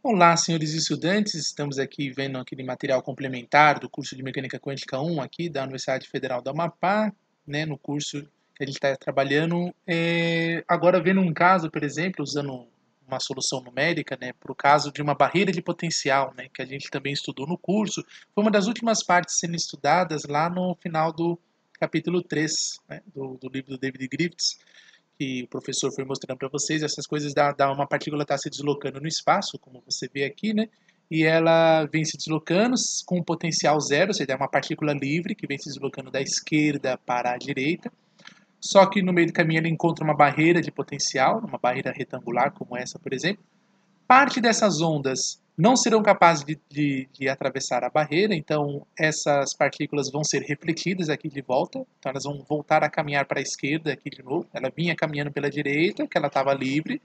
Olá, senhores estudantes, estamos aqui vendo aquele material complementar do curso de Mecânica Quântica 1 aqui da Universidade Federal do Amapá, né, no curso que a gente está trabalhando. Agora vendo um caso, por exemplo, usando uma solução numérica, né, para o caso de uma barreira de potencial, né, que a gente também estudou no curso. Foi uma das últimas partes sendo estudadas lá no final do capítulo 3, né, do livro do David Griffiths, que o professor foi mostrando para vocês, essas coisas da uma partícula está se deslocando no espaço, como você vê aqui, né? E ela vem se deslocando com um potencial zero, ou seja, é uma partícula livre que vem se deslocando da esquerda para a direita. Só que no meio do caminho ela encontra uma barreira de potencial, uma barreira retangular como essa, por exemplo. Parte dessas ondas não serão capazes de atravessar a barreira, então essas partículas vão ser refletidas aqui de volta, então elas vão voltar a caminhar para a esquerda aqui de novo. Ela vinha caminhando pela direita, que ela estava livre,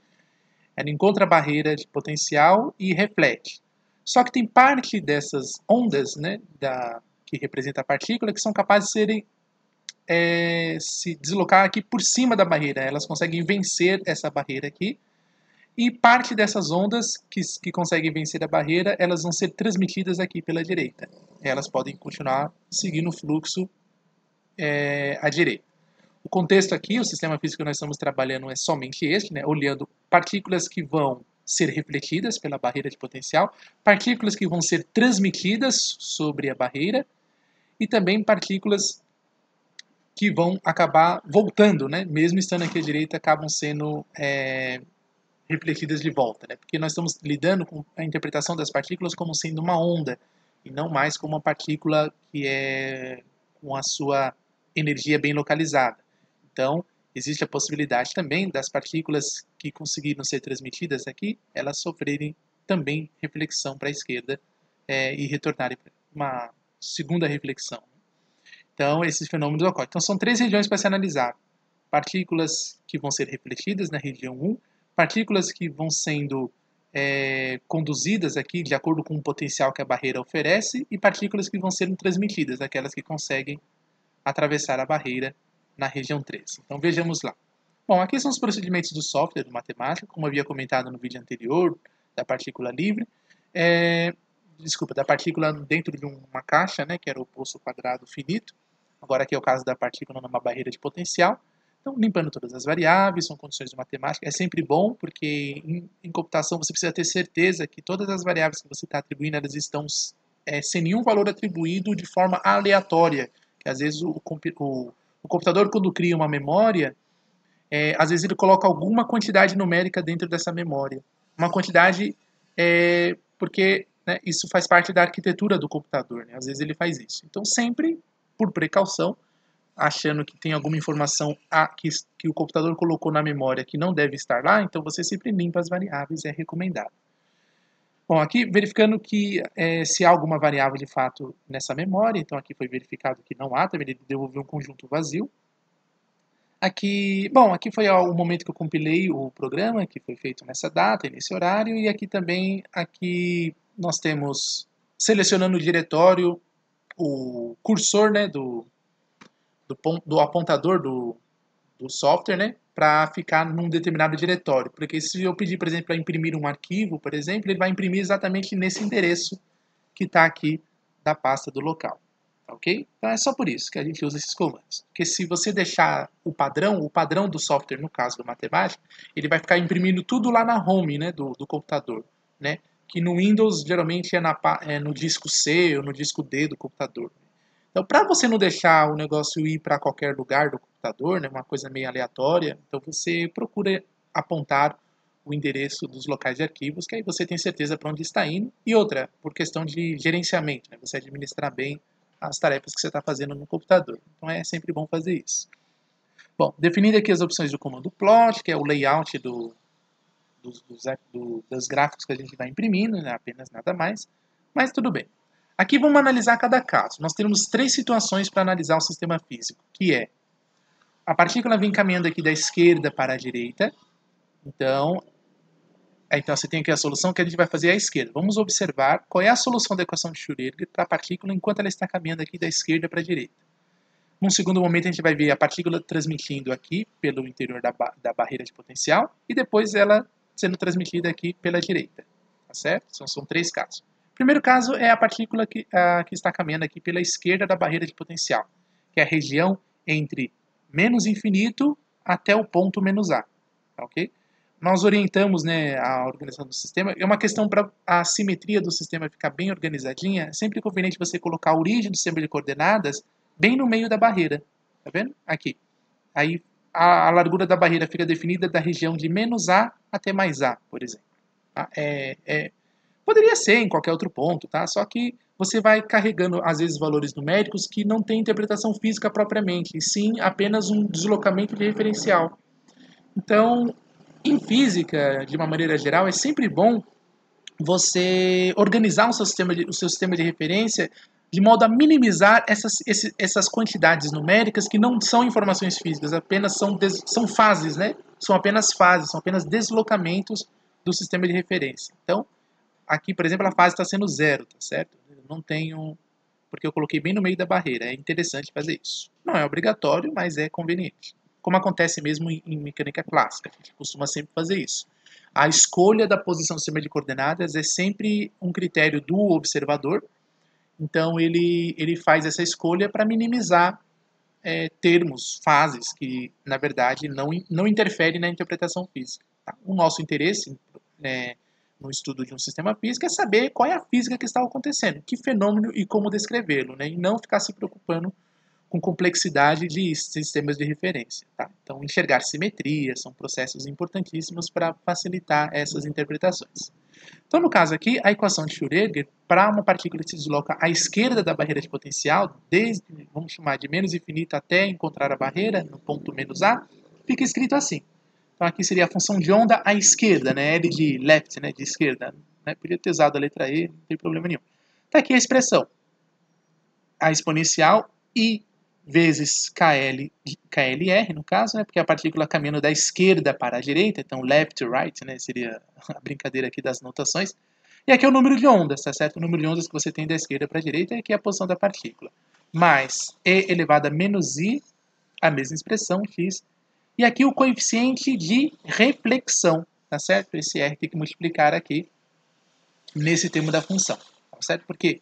ela encontra a barreira de potencial e reflete. Só que tem parte dessas ondas, né, que representa a partícula, que são capazes de se deslocar aqui por cima da barreira. Elas conseguem vencer essa barreira aqui. E parte dessas ondas que conseguem vencer a barreira, elas vão ser transmitidas aqui pela direita. Elas podem continuar seguindo o fluxo à direita. O contexto aqui, o sistema físico que nós estamos trabalhando é somente este, né? Olhando partículas que vão ser refletidas pela barreira de potencial, partículas que vão ser transmitidas sobre a barreira e também partículas que vão acabar voltando, né? Mesmo estando aqui à direita, acabam sendo refletidas de volta, né? Porque nós estamos lidando com a interpretação das partículas como sendo uma onda e não mais como uma partícula que é com a sua energia bem localizada. Então, existe a possibilidade também das partículas que conseguiram ser transmitidas aqui, elas sofrerem também reflexão para a esquerda e retornarem para uma segunda reflexão. Então, esses fenômenos ocorrem. Então, são três regiões para se analisar. Partículas que vão ser refletidas na região 1, partículas que vão sendo conduzidas aqui de acordo com o potencial que a barreira oferece e partículas que vão sendo transmitidas, aquelas que conseguem atravessar a barreira na região 3. Então vejamos lá. Bom, aqui são os procedimentos do software do matemática, como havia comentado no vídeo anterior, da partícula livre. Da partícula dentro de uma caixa, né, que era o poço quadrado finito. Agora aqui é o caso da partícula numa barreira de potencial. Então, limpando todas as variáveis, são condições de matemática. É sempre bom, porque em computação você precisa ter certeza que todas as variáveis que você está atribuindo, elas estão sem nenhum valor atribuído de forma aleatória. Que às vezes o computador, quando cria uma memória, às vezes ele coloca alguma quantidade numérica dentro dessa memória. Uma quantidade porque né, isso faz parte da arquitetura do computador. Né? Às vezes ele faz isso. Então, sempre, por precaução, achando que tem alguma informação que o computador colocou na memória que não deve estar lá, então você sempre limpa as variáveis, é recomendado. Bom, aqui verificando que se há alguma variável de fato nessa memória, então aqui foi verificado que não há, também ele devolveu um conjunto vazio. Aqui foi o momento que eu compilei o programa, que foi feito nessa data e nesse horário, e aqui nós temos, selecionando o diretório, o cursor, né, do apontador do software, né, para ficar num determinado diretório. Porque se eu pedir, por exemplo, para imprimir um arquivo, por exemplo, ele vai imprimir exatamente nesse endereço que está aqui da pasta do local. Ok? Então é só por isso que a gente usa esses comandos. Porque se você deixar o padrão do software, no caso do matemática, ele vai ficar imprimindo tudo lá na home, né, do computador. Né? Que no Windows geralmente é no disco C ou no disco D do computador. Então, para você não deixar o negócio ir para qualquer lugar do computador, né, uma coisa meio aleatória, então você procura apontar o endereço dos locais de arquivos, que aí você tem certeza para onde está indo. E outra, por questão de gerenciamento, né, você administrar bem as tarefas que você está fazendo no computador. Então, é sempre bom fazer isso. Bom, definindo aqui as opções do comando plot, que é o layout dos gráficos que a gente vai imprimindo, né, apenas nada mais, mas tudo bem. Aqui vamos analisar cada caso. Nós temos três situações para analisar o sistema físico, que é a partícula vem caminhando aqui da esquerda para a direita. Então você tem aqui a solução que a gente vai fazer à esquerda. Vamos observar qual é a solução da equação de Schrödinger para a partícula enquanto ela está caminhando aqui da esquerda para a direita. Num segundo momento, a gente vai ver a partícula transmitindo aqui pelo interior da barreira de potencial e depois ela sendo transmitida aqui pela direita. tá certo? São três casos. O primeiro caso é a partícula que está caminhando aqui pela esquerda da barreira de potencial, que é a região entre menos infinito até o ponto menos A, tá ok? Nós orientamos, né, a organização do sistema. É uma questão para a simetria do sistema ficar bem organizadinha. É sempre conveniente você colocar a origem do sistema de coordenadas bem no meio da barreira. Tá vendo? Aqui. Aí a largura da barreira fica definida da região de menos A até mais A, por exemplo. Tá? Poderia ser em qualquer outro ponto, tá? Só que você vai carregando, às vezes, valores numéricos que não têm interpretação física propriamente, e sim apenas um deslocamento de referencial. Então, em física, de uma maneira geral, é sempre bom você organizar o seu sistema de referência de modo a minimizar essas quantidades numéricas que não são informações físicas, apenas são fases, né? São apenas fases, são apenas deslocamentos do sistema de referência. Então, aqui, por exemplo, a fase está sendo 0, tá certo? Eu não tenho... porque eu coloquei bem no meio da barreira. É interessante fazer isso. Não é obrigatório, mas é conveniente. Como acontece mesmo em mecânica clássica. A gente costuma sempre fazer isso. A escolha da posição do sistema de coordenadas é sempre um critério do observador. Então, ele faz essa escolha para minimizar termos, fases, que, na verdade, não interferem na interpretação física. Tá? O nosso interesse no estudo de um sistema físico é saber qual é a física que está acontecendo, que fenômeno e como descrevê-lo, né? E não ficar se preocupando com complexidade de sistemas de referência. Tá? Então, enxergar simetrias são processos importantíssimos para facilitar essas interpretações. Então, no caso aqui, a equação de Schrödinger, para uma partícula que se desloca à esquerda da barreira de potencial, desde, vamos chamar de menos infinito até encontrar a barreira, no ponto menos A, fica escrito assim. Então, aqui seria a função de onda à esquerda, né? L de left, né? De esquerda. Né? Podia ter usado a letra E, não tem problema nenhum. Está aqui a expressão. A exponencial I vezes KLR, no caso, né? Porque a partícula caminhando da esquerda para a direita, então left to right, né? Seria a brincadeira aqui das notações. E aqui é o número de ondas, tá certo? O número de ondas que você tem da esquerda para a direita, e aqui é a posição da partícula. Mais E elevado a menos I, a mesma expressão, x. E aqui o coeficiente de reflexão, tá certo? Esse R tem que multiplicar aqui nesse termo da função, tá certo? Porque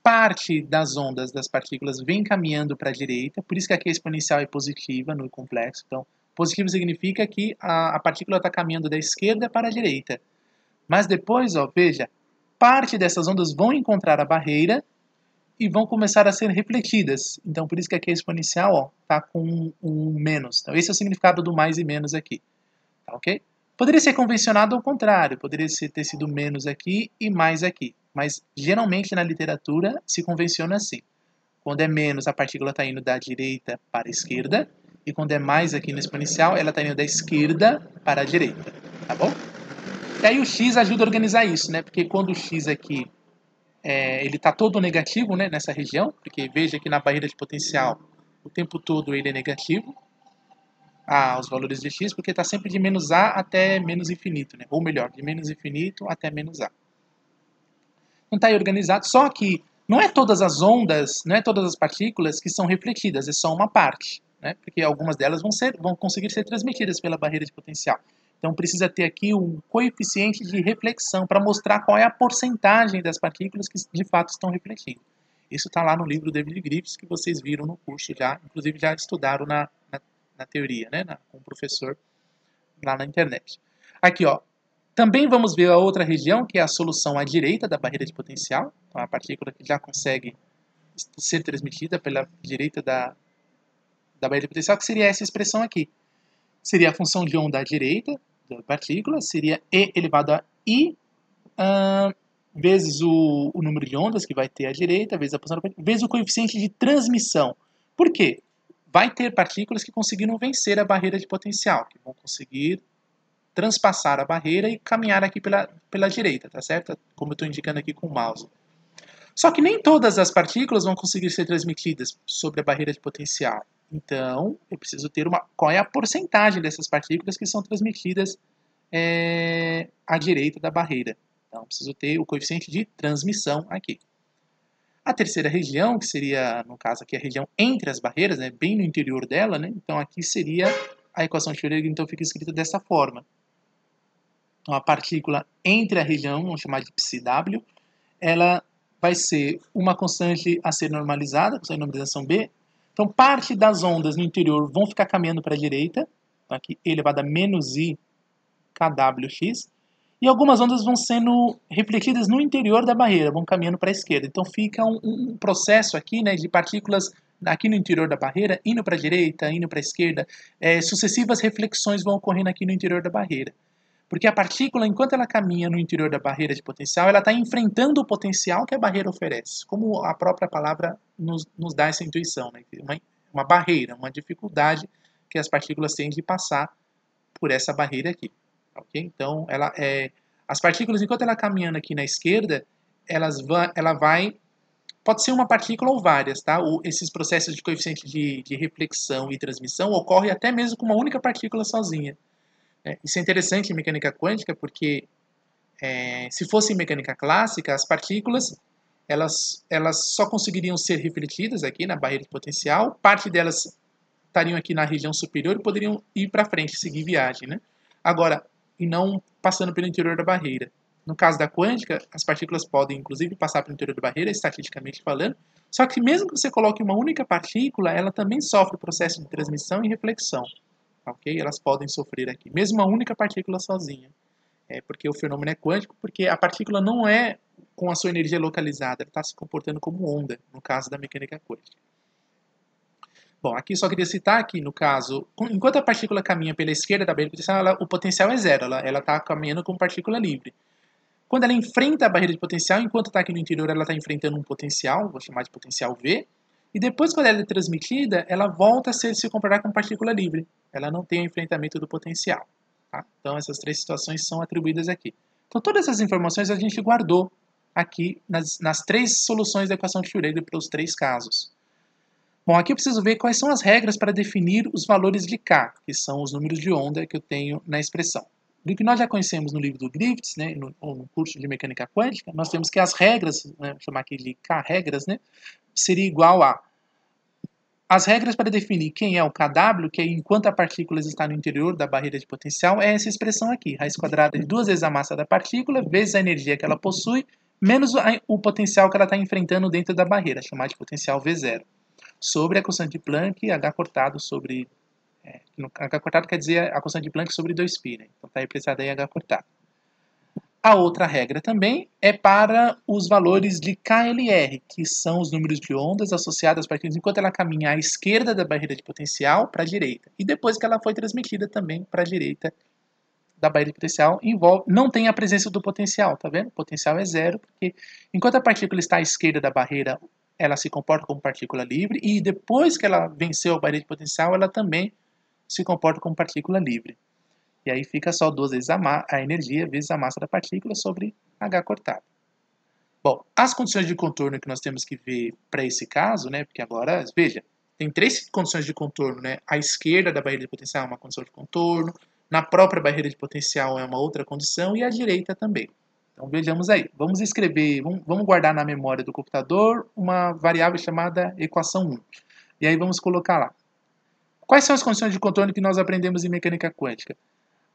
parte das ondas das partículas vem caminhando para a direita, por isso que aqui a exponencial é positiva no complexo. Então, positivo significa que a partícula está caminhando da esquerda para a direita. Mas depois, ó, veja, parte dessas ondas vão encontrar a barreira e vão começar a ser refletidas. Então, por isso que aqui a exponencial está com um menos. Então, esse é o significado do mais e menos aqui. Tá, ok? Poderia ser convencionado ao contrário. Poderia ter sido menos aqui e mais aqui. Mas, geralmente, na literatura, se convenciona assim. Quando é menos, a partícula está indo da direita para a esquerda. E quando é mais aqui no exponencial, ela está indo da esquerda para a direita. Tá bom? E aí o x ajuda a organizar isso, né? Porque quando o x aqui ele está todo negativo, né, nessa região, porque veja que na barreira de potencial o tempo todo ele é negativo, os valores de x, porque está sempre de menos a até menos infinito, né? Ou melhor, de menos infinito até menos a. Não está aí organizado, só que não é todas as ondas, não é todas as partículas que são refletidas, é só uma parte, né? Porque algumas delas vão conseguir ser transmitidas pela barreira de potencial. Então precisa ter aqui um coeficiente de reflexão para mostrar qual é a porcentagem das partículas que de fato estão refletindo. Isso está lá no livro David Griffiths, que vocês viram no curso já, inclusive já estudaram na teoria, né, com o professor lá na internet. Aqui, ó, também vamos ver a outra região, que é a solução à direita da barreira de potencial. Então, a partícula que já consegue ser transmitida pela direita da barreira de potencial, que seria essa expressão aqui. Seria a função de onda à direita da partícula, seria E elevado a I, vezes o número de ondas que vai ter à direita, vezes a posição da partícula, vezes o coeficiente de transmissão. Por quê? Vai ter partículas que conseguiram vencer a barreira de potencial, que vão conseguir transpassar a barreira e caminhar aqui pela direita, tá certo? Como eu estou indicando aqui com o mouse. Só que nem todas as partículas vão conseguir ser transmitidas sobre a barreira de potencial. Então, eu preciso ter qual é a porcentagem dessas partículas que são transmitidas à direita da barreira. Então, eu preciso ter o coeficiente de transmissão aqui. A terceira região, que seria, no caso aqui, a região entre as barreiras, né, bem no interior dela, né, então aqui seria a equação de Schrödinger, então fica escrita dessa forma. Então, a partícula entre a região, vamos chamar de psiw, ela vai ser uma constante a ser normalizada, com a normalização B. Então, parte das ondas no interior vão ficar caminhando para a direita, então aqui elevado a menos I kWx, e algumas ondas vão sendo refletidas no interior da barreira, vão caminhando para a esquerda. Então fica um processo aqui, né, de partículas aqui no interior da barreira, indo para a direita, indo para a esquerda, sucessivas reflexões vão ocorrendo aqui no interior da barreira. Porque a partícula, enquanto ela caminha no interior da barreira de potencial, ela está enfrentando o potencial que a barreira oferece. Como a própria palavra nos dá essa intuição, né? Uma barreira, uma dificuldade que as partículas têm de passar por essa barreira aqui. Okay? Então, as partículas, enquanto ela caminhando aqui na esquerda, ela vai... Pode ser uma partícula ou várias, tá? Esses processos de coeficiente de reflexão e transmissão ocorrem até mesmo com uma única partícula sozinha. Isso é interessante em mecânica quântica porque se fosse em mecânica clássica, as partículas elas só conseguiriam ser refletidas aqui na barreira de potencial, parte delas estariam aqui na região superior e poderiam ir para frente, seguir viagem, né? Agora, e não passando pelo interior da barreira. No caso da quântica, as partículas podem, inclusive, passar pelo interior da barreira, estatisticamente falando, só que mesmo que você coloque uma única partícula, ela também sofre o processo de transmissão e reflexão. Okay? Elas podem sofrer aqui, mesmo uma única partícula sozinha. Porque o fenômeno é quântico, porque a partícula não é com a sua energia localizada, ela está se comportando como onda, no caso da mecânica quântica. Bom, aqui só queria citar que, no caso, enquanto a partícula caminha pela esquerda da barreira de potencial, o potencial é zero, ela está caminhando como partícula livre. Quando ela enfrenta a barreira de potencial, enquanto está aqui no interior, ela está enfrentando um potencial, vou chamar de potencial V, e depois, quando ela é transmitida, ela volta a se comportar como partícula livre. Ela não tem o enfrentamento do potencial. Tá? Então, essas três situações são atribuídas aqui. Então, todas essas informações a gente guardou aqui nas três soluções da equação de Schrödinger para os três casos. Bom, aqui eu preciso ver quais são as regras para definir os valores de K, que são os números de onda que eu tenho na expressão. Do que nós já conhecemos no livro do Griffiths, né, no curso de mecânica quântica, nós temos que as regras, né, vou chamar aqui de K-regras, né, seria igual a as regras para definir quem é o KW, que é enquanto a partícula está no interior da barreira de potencial, é essa expressão aqui, raiz quadrada de 2 vezes a massa da partícula, vezes a energia que ela possui, menos o potencial que ela está enfrentando dentro da barreira, chamado de potencial V0. Sobre a constante de Planck, H cortado sobre... H cortado quer dizer a constante de Planck sobre 2π, né? Então está representada aí H cortado. A outra regra também é para os valores de KLR, que são os números de ondas associadas às partículas enquanto ela caminha à esquerda da barreira de potencial para a direita. E depois que ela foi transmitida também para a direita da barreira de potencial, não tem a presença do potencial, tá vendo? O potencial é zero, porque enquanto a partícula está à esquerda da barreira, ela se comporta como partícula livre, e depois que ela venceu a barreira de potencial, ela também se comporta como partícula livre. E aí fica só 2 vezes a energia vezes a massa da partícula sobre H cortado. Bom, as condições de contorno que nós temos que ver para esse caso, né? Porque agora, veja, tem três condições de contorno, né? À esquerda da barreira de potencial é uma condição de contorno, na própria barreira de potencial é uma outra condição e à direita também. Então vejamos aí, vamos escrever, vamos guardar na memória do computador uma variável chamada equação 1. E aí vamos colocar lá. Quais são as condições de contorno que nós aprendemos em mecânica quântica?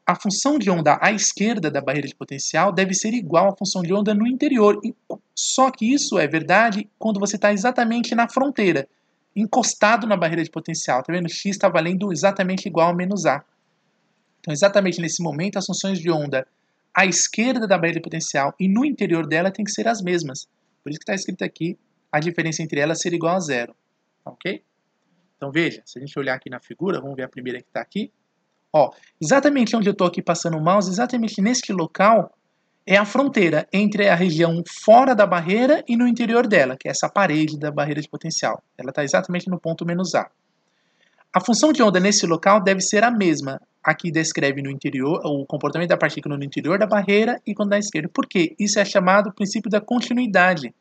A função de onda à esquerda da barreira de potencial deve ser igual à função de onda no interior. Só que isso é verdade quando você está exatamente na fronteira, encostado na barreira de potencial. Tá vendo? X está valendo exatamente igual a menos A. Então, exatamente nesse momento, as funções de onda à esquerda da barreira de potencial e no interior dela têm que ser as mesmas. Por isso que está escrito aqui a diferença entre elas ser igual a zero. Ok? Então, veja, se a gente olhar aqui na figura, vamos ver a primeira que está aqui. Ó, exatamente onde eu estou aqui passando o mouse, exatamente neste local, é a fronteira entre a região fora da barreira e no interior dela, que é essa parede da barreira de potencial. Ela está exatamente no ponto menos A. A função de onda nesse local deve ser a mesma. Aqui descreve no interior o comportamento da partícula no interior da barreira e quando da esquerda. Por quê? Isso é chamado princípio da continuidade.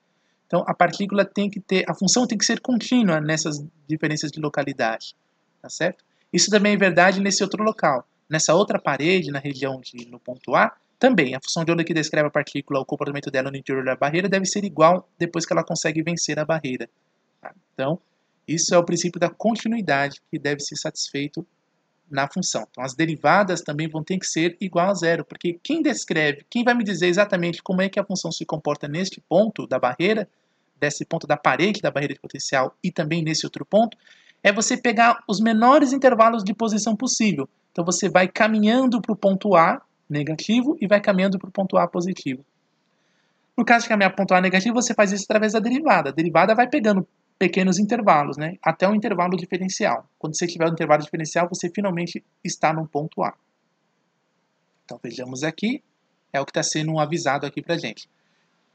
Então, a partícula tem que ter, a função tem que ser contínua nessas diferenças de localidade, tá certo? Isso também é verdade nesse outro local. Nessa outra parede, na região no ponto A, também a função de onda que descreve a partícula, o comportamento dela no interior da barreira, deve ser igual depois que ela consegue vencer a barreira. Tá? Então, isso é o princípio da continuidade que deve ser satisfeito na função. Então, as derivadas também vão ter que ser igual a zero, porque quem vai me dizer exatamente como é que a função se comporta neste ponto da barreira, desse ponto da parede da barreira de potencial e também nesse outro ponto, é você pegar os menores intervalos de posição possível. Então, você vai caminhando para o ponto A negativo e vai caminhando para o ponto A positivo. No caso de caminhar para o ponto A negativo, você faz isso através da derivada. A derivada vai pegando pequenos intervalos, né? Até um intervalo diferencial. Quando você tiver um intervalo diferencial, você finalmente está no ponto A. Então, vejamos aqui, é o que está sendo avisado aqui para a gente.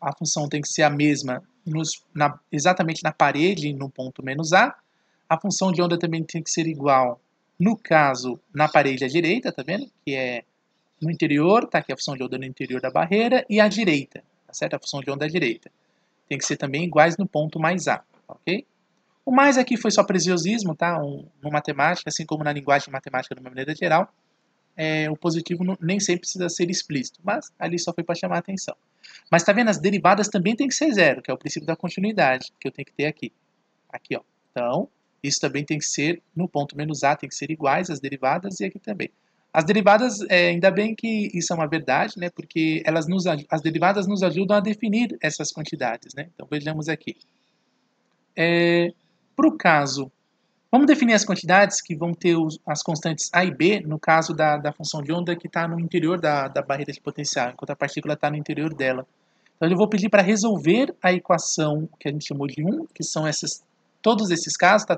A função tem que ser a mesma exatamente na parede, no ponto menos A. A função de onda também tem que ser igual, no caso, na parede à direita, tá vendo? Que é no interior, tá aqui a função de onda no interior da barreira, e à direita, tá certo? A função de onda à direita. Tem que ser também iguais no ponto mais A, ok? O mais aqui foi só preciosismo, tá? No matemática, assim como na linguagem matemática de uma maneira geral, o positivo nem sempre precisa ser explícito, mas ali só foi para chamar a atenção. Mas tá vendo? As derivadas também tem que ser zero, que é o princípio da continuidade, que eu tenho que ter aqui. Aqui, ó. Então, isso também tem que ser, no ponto menos A, tem que ser iguais as derivadas e aqui também. As derivadas, ainda bem que isso é uma verdade, né? Porque as derivadas nos ajudam a definir essas quantidades, né? Então, vejamos aqui. Para o caso, vamos definir as quantidades que vão ter as constantes A e B, no caso da função de onda que está no interior da barreira de potencial, enquanto a partícula está no interior dela. Então, eu vou pedir para resolver a equação que a gente chamou de 1, que são todos esses casos, tá?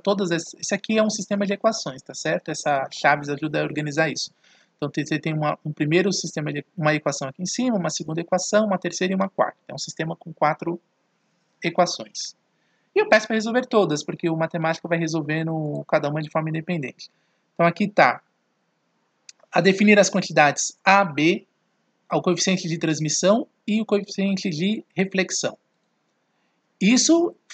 Esse aqui é um sistema de equações, tá certo? Essa Chaves ajuda a organizar isso. Então, você tem um primeiro sistema de uma equação aqui em cima, uma segunda equação, uma terceira e uma quarta. É um sistema com 4 equações. E eu peço para resolver todas, porque o matemático vai resolvendo cada uma de forma independente. Então, aqui está a definir as quantidades A, B, o coeficiente de transmissão e o coeficiente de reflexão.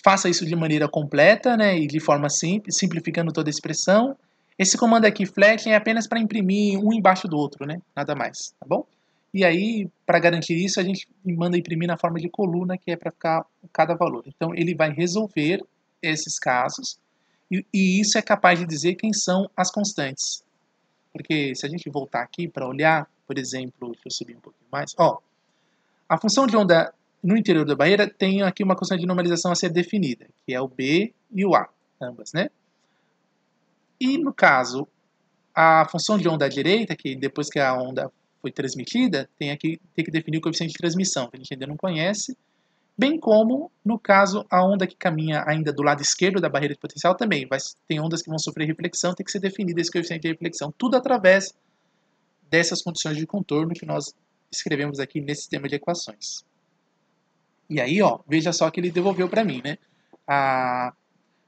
Faça isso de maneira completa, né, e de forma simples, simplificando toda a expressão. Esse comando aqui, flat, é apenas para imprimir um embaixo do outro, né, nada mais, tá bom? E aí, para garantir isso, a gente manda imprimir na forma de coluna, que é para ficar cada valor. Então, ele vai resolver esses casos, e isso é capaz de dizer quem são as constantes. Porque se a gente voltar aqui para olhar, por exemplo, deixa eu subir um pouquinho mais, ó, a função de onda no interior da barreira tem aqui uma constante de normalização a ser definida, que é o B e o A, ambas, né? E no caso, a função de onda à direita, que depois que a onda foi transmitida, tem que definir o coeficiente de transmissão, que a gente ainda não conhece, bem como, no caso, a onda que caminha ainda do lado esquerdo da barreira de potencial também. Tem ondas que vão sofrer reflexão, tem que ser definido esse coeficiente de reflexão, tudo através dessas condições de contorno que nós escrevemos aqui nesse sistema de equações. E aí, ó, veja só que ele devolveu para mim, né?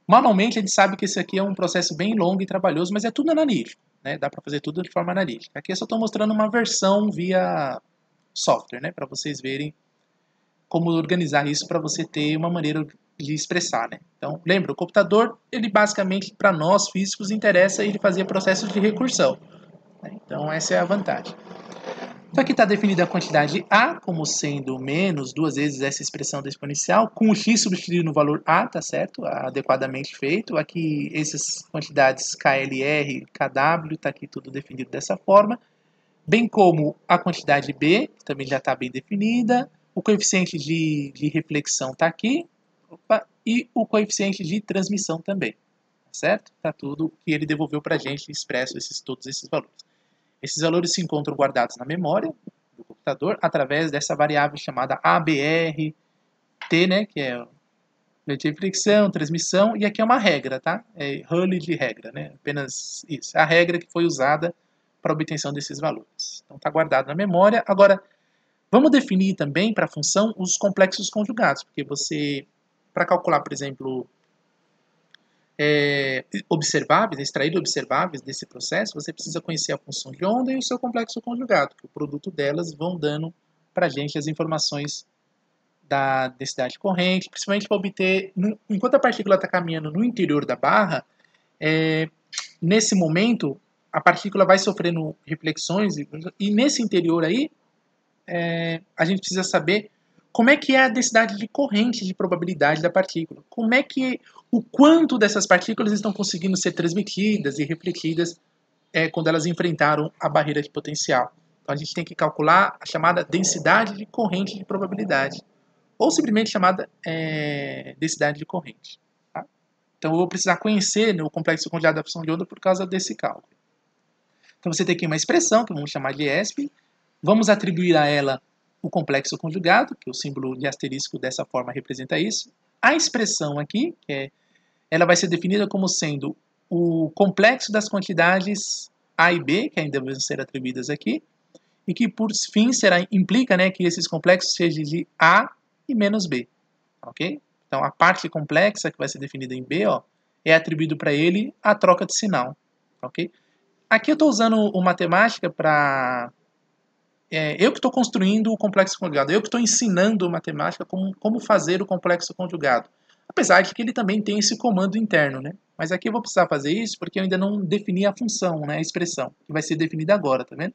Manualmente, a gente sabe que esse aqui é um processo bem longo e trabalhoso, mas é tudo analítico, né? Dá para fazer tudo de forma analítica. Aqui eu só estou mostrando uma versão via software, né? Para vocês verem como organizar isso para você ter uma maneira de expressar, né? Então, lembra, o computador, ele basicamente, para nós físicos, interessa ele fazer processos de recursão, né? Então, essa é a vantagem. Então, aqui está definida a quantidade A como sendo menos 2 vezes essa expressão da exponencial, com o x substituído no valor A, tá certo? Adequadamente feito. Aqui, essas quantidades KLR, KW, está aqui tudo definido dessa forma. Bem como a quantidade B, que também já está bem definida. O coeficiente de reflexão está aqui. E o coeficiente de transmissão também, tá certo? Está tudo que ele devolveu para a gente expresso todos esses valores. Esses valores se encontram guardados na memória do computador através dessa variável chamada ABRT, né, que é de reflexão, transmissão, e aqui é uma regra, tá? É Rayleigh de regra, né? Apenas isso. É a regra que foi usada para a obtenção desses valores. Então está guardado na memória. Agora, vamos definir também para a função os complexos conjugados, porque você, para calcular, por exemplo, observáveis, extrair observáveis desse processo, você precisa conhecer a função de onda e o seu complexo conjugado, que o produto delas vão dando para a gente as informações da densidade corrente, principalmente para obter, enquanto a partícula está caminhando no interior da barra, nesse momento, a partícula vai sofrendo reflexões, e nesse interior aí, a gente precisa saber como é que é a densidade de corrente de probabilidade da partícula. O quanto dessas partículas estão conseguindo ser transmitidas e refletidas quando elas enfrentaram a barreira de potencial. Então a gente tem que calcular a chamada densidade de corrente de probabilidade, ou simplesmente chamada densidade de corrente. Tá? Então eu vou precisar conhecer, né, o complexo conjugado da função de onda por causa desse cálculo. Então você tem aqui uma expressão, que vamos chamar de ESP, vamos atribuir a ela o complexo conjugado, que o símbolo de asterisco dessa forma representa isso. A expressão aqui, ela vai ser definida como sendo o complexo das quantidades A e B, que ainda vão ser atribuídas aqui, e que por fim implica, né, que esses complexos sejam de A e menos B. Ok? Então a parte complexa que vai ser definida em B, ó, é atribuído para ele a troca de sinal. Ok? Aqui eu estou usando o matemática para... eu que estou construindo o complexo conjugado, eu que estou ensinando matemática como fazer o complexo conjugado. Apesar de que ele também tem esse comando interno, né? Mas aqui eu vou precisar fazer isso porque eu ainda não defini a função, né? A expressão, que vai ser definida agora, tá vendo?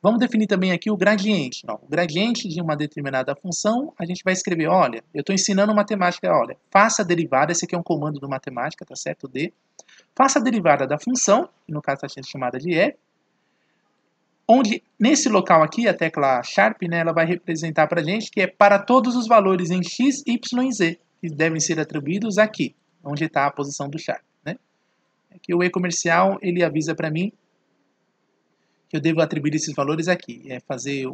Vamos definir também aqui o gradiente. Não, o gradiente de uma determinada função, a gente vai escrever, olha, eu estou ensinando matemática, olha, faça a derivada, esse aqui é um comando do matemática, tá certo? D. Faça a derivada da função, que no caso está sendo chamada de f, onde nesse local aqui, a tecla Sharp, né, ela vai representar para a gente que é para todos os valores em x, y e z, que devem ser atribuídos aqui, onde está a posição do Sharp. Né? Aqui o e-comercial, ele avisa para mim que eu devo atribuir esses valores aqui, fazer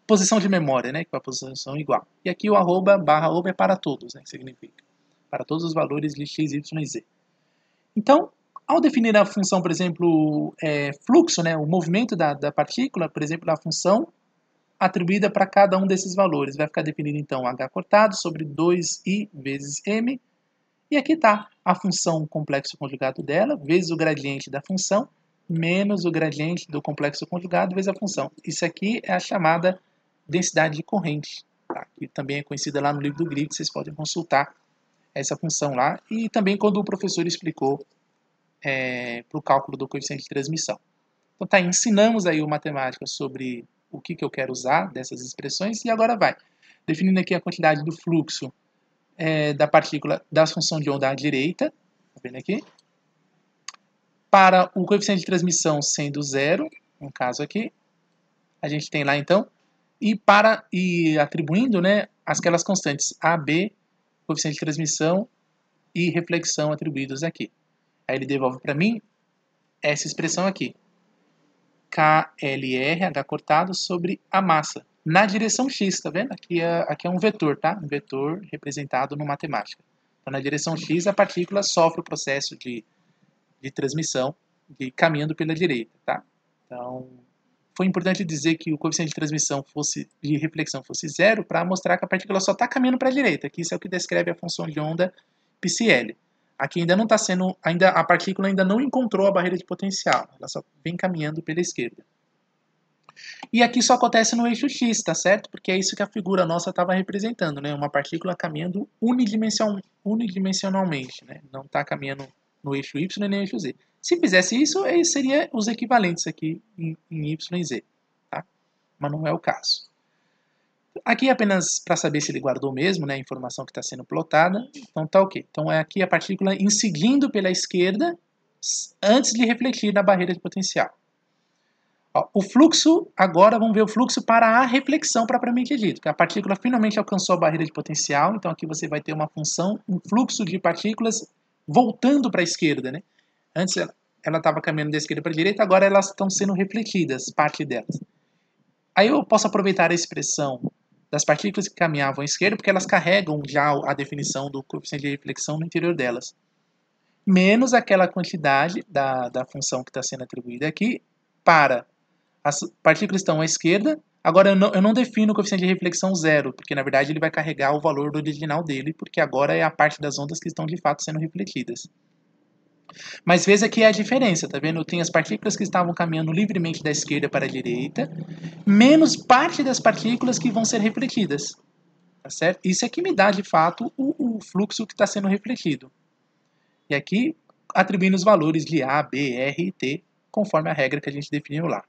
posição de memória, né, com a posição igual. E aqui o arroba, barra arroba é para todos, né, que significa para todos os valores de x, y e z. Então, ao definir a função, por exemplo, fluxo, né, o movimento da partícula, por exemplo, a função atribuída para cada um desses valores, vai ficar definido então h cortado sobre 2i vezes m, e aqui está a função complexo conjugado dela, vezes o gradiente da função, menos o gradiente do complexo conjugado vezes a função. Isso aqui é a chamada densidade de corrente, tá? Que também é conhecida lá no livro do Grieg, vocês podem consultar essa função lá, e também quando o professor explicou para o cálculo do coeficiente de transmissão. Então tá, ensinamos aí o matemática sobre o que eu quero usar dessas expressões, e agora vai. Definindo aqui a quantidade do fluxo da partícula da função de onda à direita, tá vendo aqui? Para o coeficiente de transmissão sendo zero, no caso aqui, a gente tem lá então, e atribuindo, né, aquelas constantes A, B, coeficiente de transmissão e reflexão atribuídos aqui. Aí ele devolve para mim essa expressão aqui. KLR, H cortado, sobre a massa. Na direção X, tá vendo? Aqui é um vetor, tá? Um vetor representado no matemática. Então, na direção X, a partícula sofre o processo de transmissão caminhando pela direita, tá? Então, foi importante dizer que o coeficiente de transmissão de reflexão fosse zero para mostrar que a partícula só está caminhando para a direita, que isso é o que descreve a função de onda PCL. Aqui ainda não está sendo, a partícula ainda não encontrou a barreira de potencial, ela só vem caminhando pela esquerda. E aqui só acontece no eixo X, tá certo? Porque é isso que a figura nossa estava representando, né? Uma partícula caminhando unidimensionalmente, né? Não está caminhando no eixo Y nem no eixo Z. Se fizesse isso, seria os equivalentes aqui em Y e Z, tá? Mas não é o caso. Aqui apenas para saber se ele guardou mesmo, né, a informação que está sendo plotada. Então tá ok. Então é aqui a partícula seguindo pela esquerda antes de refletir na barreira de potencial. Ó, o fluxo, agora vamos ver o fluxo para a reflexão propriamente dito, que a partícula finalmente alcançou a barreira de potencial, então aqui você vai ter uma função, um fluxo de partículas voltando para a esquerda, né? Antes ela estava caminhando da esquerda para a direita, agora elas estão sendo refletidas, parte delas. Aí eu posso aproveitar a expressão das partículas que caminhavam à esquerda, porque elas carregam já a definição do coeficiente de reflexão no interior delas. Menos aquela quantidade da função que está sendo atribuída aqui para as partículas que estão à esquerda. Agora eu não defino o coeficiente de reflexão zero, porque na verdade ele vai carregar o valor original dele, porque agora é a parte das ondas que estão de fato sendo refletidas. Mas veja que é a diferença, tá vendo? Eu tenho as partículas que estavam caminhando livremente da esquerda para a direita, menos parte das partículas que vão ser refletidas. Tá certo? Isso é que me dá, de fato, o fluxo que está sendo refletido. E aqui, atribuindo os valores de A, B, R e T, conforme a regra que a gente definiu lá.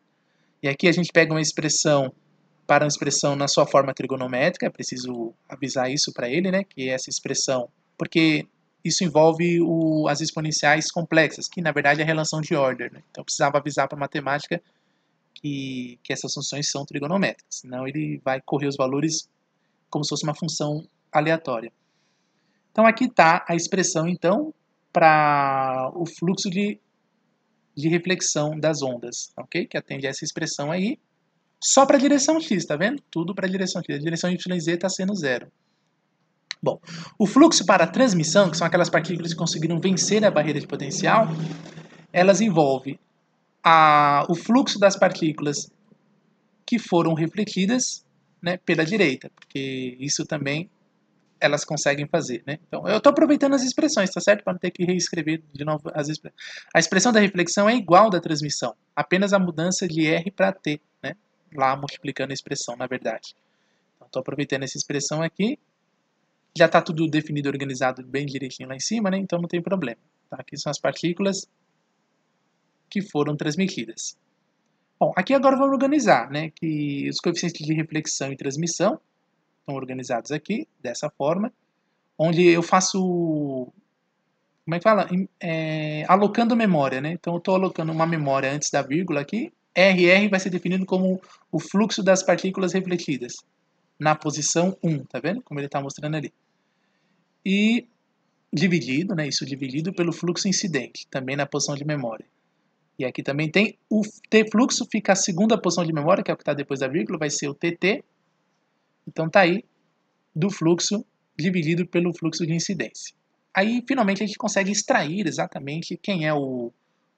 E aqui a gente pega uma expressão para uma expressão na sua forma trigonométrica, é preciso avisar isso para ele, né? Que é essa expressão, porque isso envolve as exponenciais complexas, que na verdade é a relação de Euler, né? Então eu precisava avisar para a matemática que essas funções são trigonométricas, senão ele vai correr os valores como se fosse uma função aleatória. Então aqui está a expressão então para o fluxo de reflexão das ondas, ok? Que atende a essa expressão aí, só para a direção x, tá vendo? Tudo para a direção x. A direção y e z está sendo zero. Bom, o fluxo para a transmissão, que são aquelas partículas que conseguiram vencer a barreira de potencial, elas envolvem o fluxo das partículas que foram refletidas, né, pela direita, porque isso também elas conseguem fazer, né? Então, eu estou aproveitando as expressões, tá certo? Para não ter que reescrever de novo as expressões. A expressão da reflexão é igual da transmissão, apenas a mudança de R para T, né? Lá multiplicando a expressão, na verdade. Então, estou aproveitando essa expressão aqui. Já está tudo definido, organizado bem direitinho lá em cima, né? Então não tem problema. Tá? Aqui são as partículas que foram transmitidas. Bom, aqui agora vamos organizar, né? Que os coeficientes de reflexão e transmissão estão organizados aqui, dessa forma, onde eu faço, como é que fala? Alocando memória, né? Então eu estou alocando uma memória antes da vírgula aqui. RR vai ser definido como o fluxo das partículas refletidas, na posição 1, tá vendo? Como ele está mostrando ali. E dividido, né? Isso dividido pelo fluxo incidente, também na posição de memória. E aqui também tem o T fluxo, fica a segunda posição de memória, que é o que está depois da vírgula, vai ser o TT. Então tá aí, do fluxo dividido pelo fluxo de incidência. Aí, finalmente, a gente consegue extrair exatamente quem é o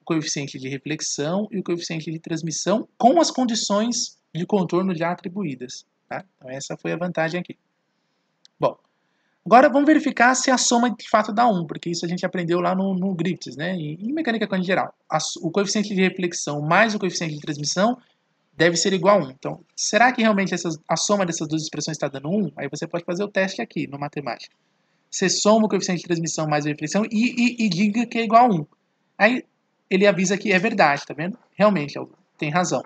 coeficiente de reflexão e o coeficiente de transmissão com as condições de contorno já atribuídas. Tá? Então essa foi a vantagem aqui. Bom, agora vamos verificar se a soma de fato dá 1, porque isso a gente aprendeu lá no Griffiths, né? Em mecânica quântica geral. O coeficiente de reflexão mais o coeficiente de transmissão deve ser igual a 1. Então, será que realmente a soma dessas duas expressões está dando 1? Aí você pode fazer o teste aqui, no matemática. Você soma o coeficiente de transmissão mais a reflexão e diga que é igual a 1. Aí ele avisa que é verdade, tá vendo? Realmente, tem razão.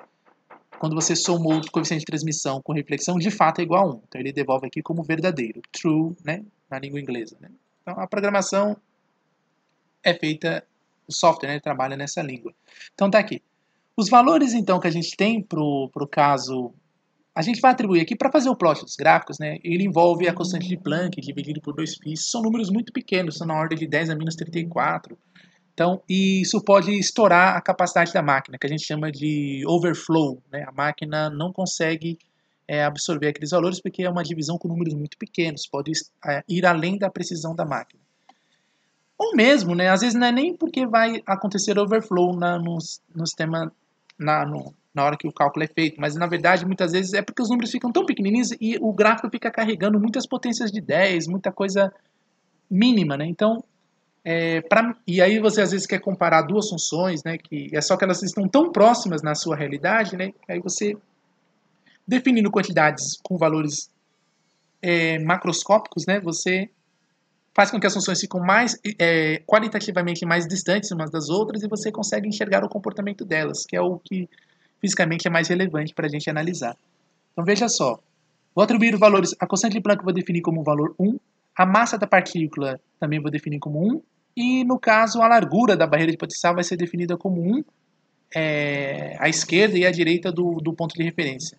Quando você somou o coeficiente de transmissão com reflexão, de fato é igual a 1. Então ele devolve aqui como verdadeiro. True, né? Na língua inglesa. Né? Então a programação é feita, o software, né, trabalha nessa língua. Então tá aqui. Os valores, então, que a gente tem para o caso, a gente vai atribuir aqui para fazer o plot dos gráficos, né? Ele envolve a constante de Planck dividido por 2π. São números muito pequenos, são na ordem de 10 a menos 34. Então, isso pode estourar a capacidade da máquina, que a gente chama de overflow, né? A máquina não consegue absorver aqueles valores porque é uma divisão com números muito pequenos, pode ir além da precisão da máquina. Ou mesmo, né? Às vezes não é nem porque vai acontecer overflow no sistema na hora que o cálculo é feito, mas na verdade muitas vezes é porque os números ficam tão pequenininhos e o gráfico fica carregando muitas potências de 10, muita coisa mínima, né? Então, e aí você às vezes quer comparar duas funções, né? Que é só que elas estão tão próximas na sua realidade, né? Aí você, definindo quantidades com valores macroscópicos, né? Você faz com que as funções fiquem qualitativamente mais distantes umas das outras e você consegue enxergar o comportamento delas, que é o que fisicamente é mais relevante para a gente analisar. Então veja só, vou atribuir os valores, a constante de Planck eu vou definir como o valor 1, a massa da partícula também vou definir como 1, e no caso a largura da barreira de potencial vai ser definida como 1, à esquerda e à direita do ponto de referência.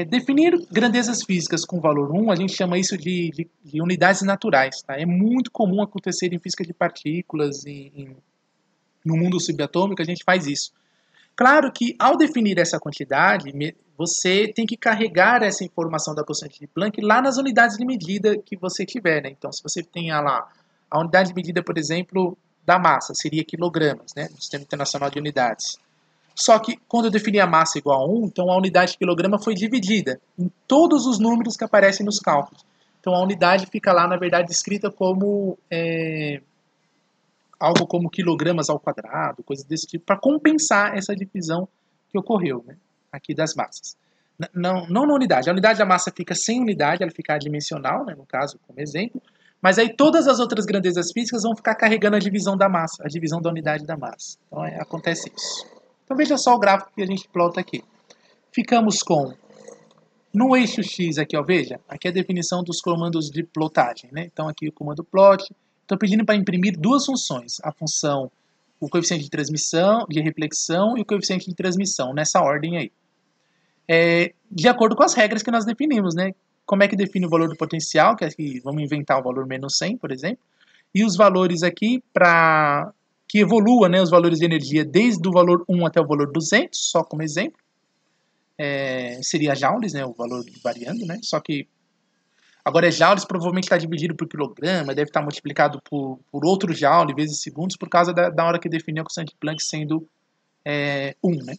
Definir grandezas físicas com valor 1, a gente chama isso de unidades naturais. Tá? É muito comum acontecer em física de partículas, no mundo subatômico, a gente faz isso. Claro que, ao definir essa quantidade, você tem que carregar essa informação da constante de Planck lá nas unidades de medida que você tiver. Né? Então, se você tem lá a unidade de medida, por exemplo, da massa, seria quilogramas, né? No Sistema Internacional de Unidades. Só que, quando eu defini a massa igual a 1, então a unidade de quilograma foi dividida em todos os números que aparecem nos cálculos. Então a unidade fica lá, na verdade, escrita como algo como quilogramas ao quadrado, coisas desse tipo, para compensar essa divisão que ocorreu, né, aqui das massas. Não na unidade. A unidade da massa fica sem unidade, ela fica adimensional, né, no caso, como exemplo. Mas aí todas as outras grandezas físicas vão ficar carregando a divisão da massa, a divisão da unidade da massa. Então acontece isso. Então veja só o gráfico que a gente plota aqui. Ficamos com, no eixo X aqui, ó, veja, aqui é a definição dos comandos de plotagem, né? Então aqui o comando plot, Estou pedindo para imprimir duas funções, a função, o coeficiente de transmissão, de reflexão e o coeficiente de transmissão, nessa ordem aí. De acordo com as regras que nós definimos, né? Como é que define o valor do potencial, que aqui vamos inventar o valor menos 100, por exemplo, e os valores aqui para que evolua, né, os valores de energia desde o valor 1 até o valor 200, só como exemplo. Seria joules, né, o valor variando, né? Só que agora joules provavelmente está dividido por quilograma, deve estar multiplicado por outro joule vezes segundos por causa da hora que definiu a constante de Planck sendo 1, né?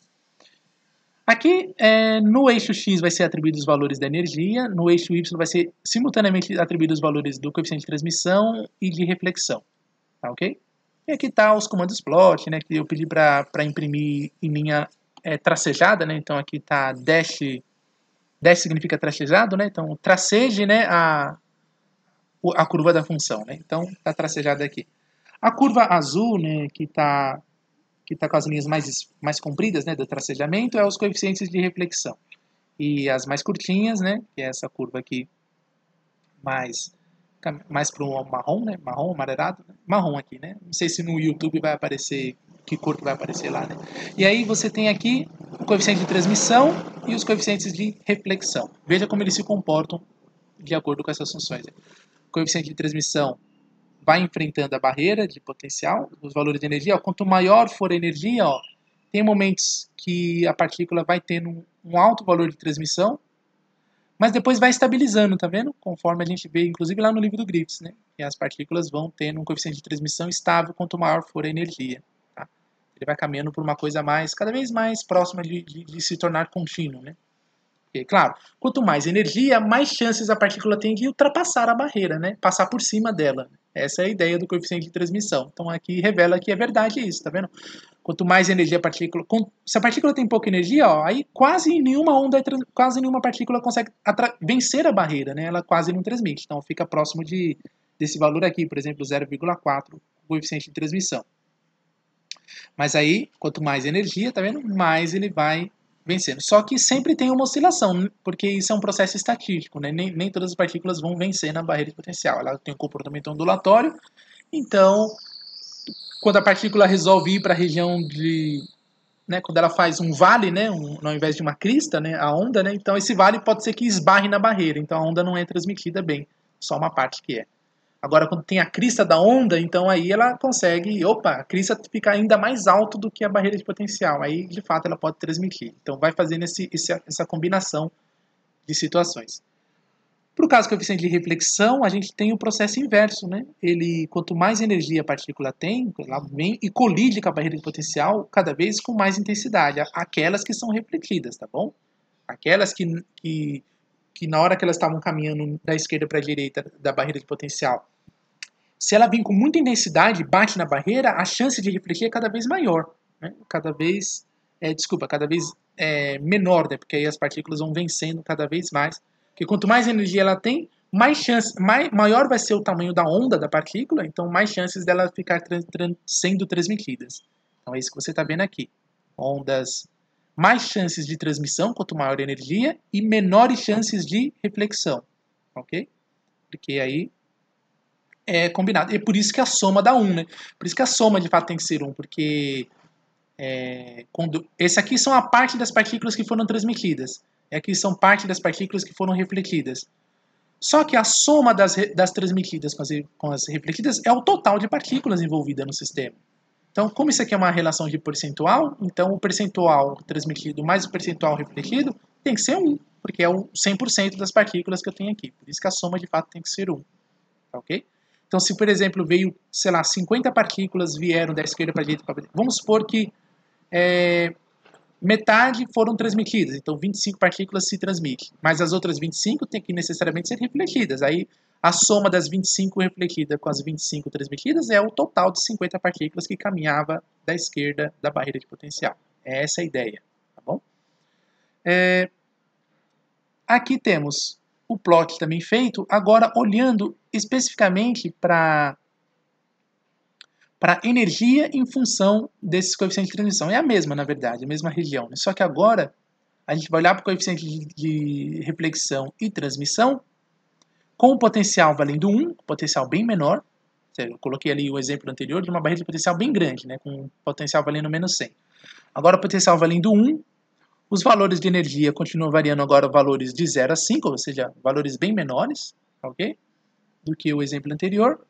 Aqui, no eixo X vai ser atribuído os valores da energia, no eixo Y vai ser simultaneamente atribuído os valores do coeficiente de transmissão e de reflexão, tá ok? E aqui tá os comandos plot, né, que eu pedi para imprimir em linha tracejada, né, então aqui tá dash significa tracejado, né, então traceje, né, a curva da função, né, então tá tracejada aqui. A curva azul, né, que tá com as linhas mais compridas, né, do tracejamento, é os coeficientes de reflexão. E as mais curtinhas, né, que é essa curva aqui, mais para o marrom, né, marrom, amarelado, né? Marrom aqui, né, não sei se no YouTube vai aparecer, que cor que vai aparecer lá, né. E aí você tem aqui o coeficiente de transmissão e os coeficientes de reflexão. Veja como eles se comportam de acordo com essas funções. O coeficiente de transmissão vai enfrentando a barreira de potencial, os valores de energia. Ó, quanto maior for a energia, ó, tem momentos que a partícula vai tendo um alto valor de transmissão, mas depois vai estabilizando, tá vendo? Conforme a gente vê, inclusive lá no livro do Griffiths, né? Que as partículas vão tendo um coeficiente de transmissão estável quanto maior for a energia. Tá? Ele vai caminhando por uma coisa cada vez mais próxima de se tornar contínuo, né? Porque, claro, quanto mais energia, mais chances a partícula tem de ultrapassar a barreira, né? Passar por cima dela. Essa é a ideia do coeficiente de transmissão. Então aqui revela que é verdade isso, tá vendo? Quanto mais energia a partícula... Se a partícula tem pouca energia, ó, aí quase nenhuma partícula consegue vencer a barreira, né? Ela quase não transmite. Então fica próximo desse valor aqui, por exemplo, 0,4, coeficiente de transmissão. Mas aí, quanto mais energia, tá vendo? Mais ele vai vencendo. Só que sempre tem uma oscilação, porque isso é um processo estatístico, né? Nem todas as partículas vão vencer na barreira de potencial. Ela tem um comportamento ondulatório. Então, quando a partícula resolve ir para a região de... Né, quando ela faz um vale, né, ao invés de uma crista, né, a onda, né, então esse vale pode ser que esbarre na barreira. Então a onda não é transmitida bem, só uma parte que é. Agora, quando tem a crista da onda, então aí ela consegue, a crista fica ainda mais alto do que a barreira de potencial. Aí, de fato, ela pode transmitir. Então, vai fazendo essa combinação de situações. Para o caso do coeficiente de reflexão, a gente tem o processo inverso, né? Quanto mais energia a partícula tem, ela vem e colide com a barreira de potencial cada vez com mais intensidade. Aquelas que são refletidas, tá bom? Aquelas que na hora que elas estavam caminhando da esquerda para a direita da barreira de potencial, se ela vir com muita intensidade, bate na barreira, a chance de refletir é cada vez maior, né? Cada vez menor, né? Porque aí as partículas vão vencendo cada vez mais. Porque quanto mais energia ela tem, maior vai ser o tamanho da onda da partícula, então mais chances dela ficar sendo transmitidas. Então é isso que você está vendo aqui. Ondas, mais chances de transmissão, quanto maior a energia, e menores chances de reflexão. Ok? Porque aí é combinado. E por isso que a soma dá 1, né? Por isso que a soma de fato tem que ser 1, porque esse aqui são a parte das partículas que foram transmitidas. E aqui são parte das partículas que foram refletidas. Só que a soma das transmitidas com as refletidas é o total de partículas envolvidas no sistema. Então, como isso aqui é uma relação de percentual, então o percentual transmitido mais o percentual refletido tem que ser 1, porque é o 100% das partículas que eu tenho aqui. Por isso que a soma de fato tem que ser 1. Tá ok? Então, se por exemplo veio, sei lá, 50 partículas vieram da esquerda para a direita, vamos supor que metade foram transmitidas, então 25 partículas se transmitem, mas as outras 25 têm que necessariamente ser refletidas. Aí a soma das 25 refletidas com as 25 transmitidas é o total de 50 partículas que caminhava da esquerda da barreira de potencial. É essa a ideia, tá bom? Aqui temos o plot também feito, agora olhando especificamente para energia em função desses coeficientes de transmissão. É a mesma, na verdade, a mesma região. Né? Só que agora a gente vai olhar para o coeficiente de reflexão e transmissão com o potencial valendo 1, potencial bem menor, Eu coloquei ali o exemplo anterior de uma barreira de potencial bem grande, né, com potencial valendo menos 100. Agora o potencial valendo 1, os valores de energia continuam variando agora valores de 0 a 5, ou seja, valores bem menores, ok? Do que o exemplo anterior.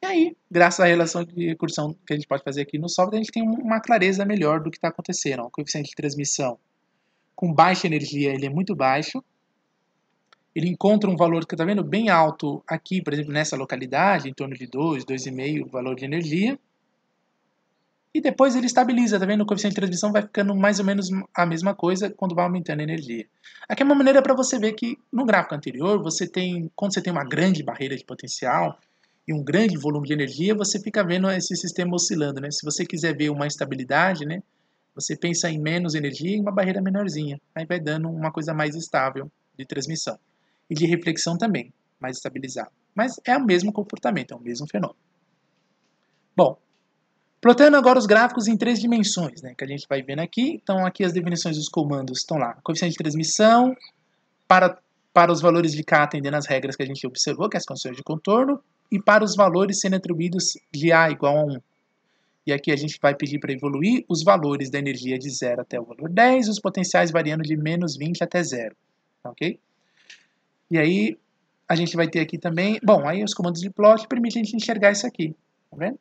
E aí, graças à relação de recursão que a gente pode fazer aqui no software, a gente tem uma clareza melhor do que está acontecendo. O coeficiente de transmissão com baixa energia, ele é muito baixo. Ele encontra um valor que está vendo bem alto aqui, por exemplo, nessa localidade, em torno de 2, 2,5 o valor de energia. E depois ele estabiliza, tá vendo? O coeficiente de transmissão vai ficando mais ou menos a mesma coisa quando vai aumentando a energia. Aqui é uma maneira para você ver que no gráfico anterior, quando você tem uma grande barreira de potencial e um grande volume de energia, você fica vendo esse sistema oscilando, né? Se você quiser ver uma estabilidade, né? Você pensa em menos energia e uma barreira menorzinha. Aí vai dando uma coisa mais estável de transmissão. E de reflexão também, mais estabilizado. Mas é o mesmo comportamento, é o mesmo fenômeno. Bom, plotando agora os gráficos em 3 dimensões, né, que a gente vai vendo aqui. Então aqui as definições dos comandos estão lá. Coeficiente de transmissão para os valores de K atendendo às regras que a gente observou, que é as condições de contorno, e para os valores sendo atribuídos de A igual a 1. E aqui a gente vai pedir para evoluir os valores da energia de 0 até o valor 10, os potenciais variando de menos 20 até 0. Ok? E aí a gente vai ter aqui também... Bom, aí os comandos de plot permitem a gente enxergar isso aqui. Tá vendo?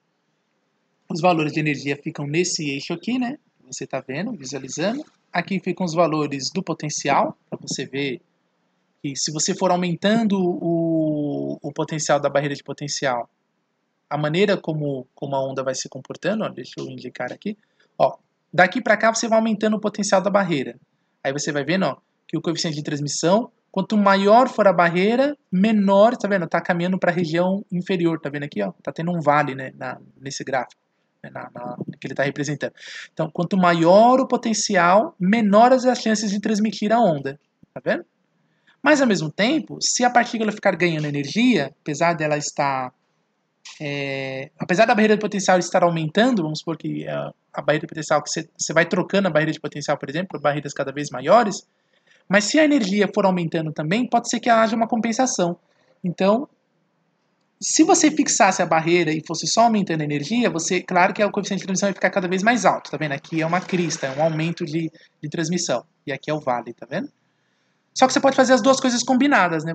Os valores de energia ficam nesse eixo aqui, né? Você está vendo, visualizando. Aqui ficam os valores do potencial, para você ver que se você for aumentando o potencial da barreira de potencial, a maneira como a onda vai se comportando, ó, deixa eu indicar aqui. Ó, daqui para cá você vai aumentando o potencial da barreira. Aí você vai vendo ó, que o coeficiente de transmissão, quanto maior for a barreira, menor, tá vendo? Tá caminhando para a região inferior, tá vendo aqui? Ó, tá tendo um vale né, nesse gráfico. Que ele está representando. Então, quanto maior o potencial, menores as chances de transmitir a onda. Tá vendo? Mas, ao mesmo tempo, se a partícula ficar ganhando energia, apesar dela estar... apesar da barreira de potencial estar aumentando, vamos supor que a barreira de potencial, que você vai trocando a barreira de potencial, por exemplo, por barreiras cada vez maiores, mas se a energia for aumentando também, pode ser que haja uma compensação. Então, se você fixasse a barreira e fosse só aumentando a energia, claro que o coeficiente de transmissão vai ficar cada vez mais alto, tá vendo? Aqui é uma crista, é um aumento de transmissão. E aqui é o vale, tá vendo? Só que você pode fazer as duas coisas combinadas, né?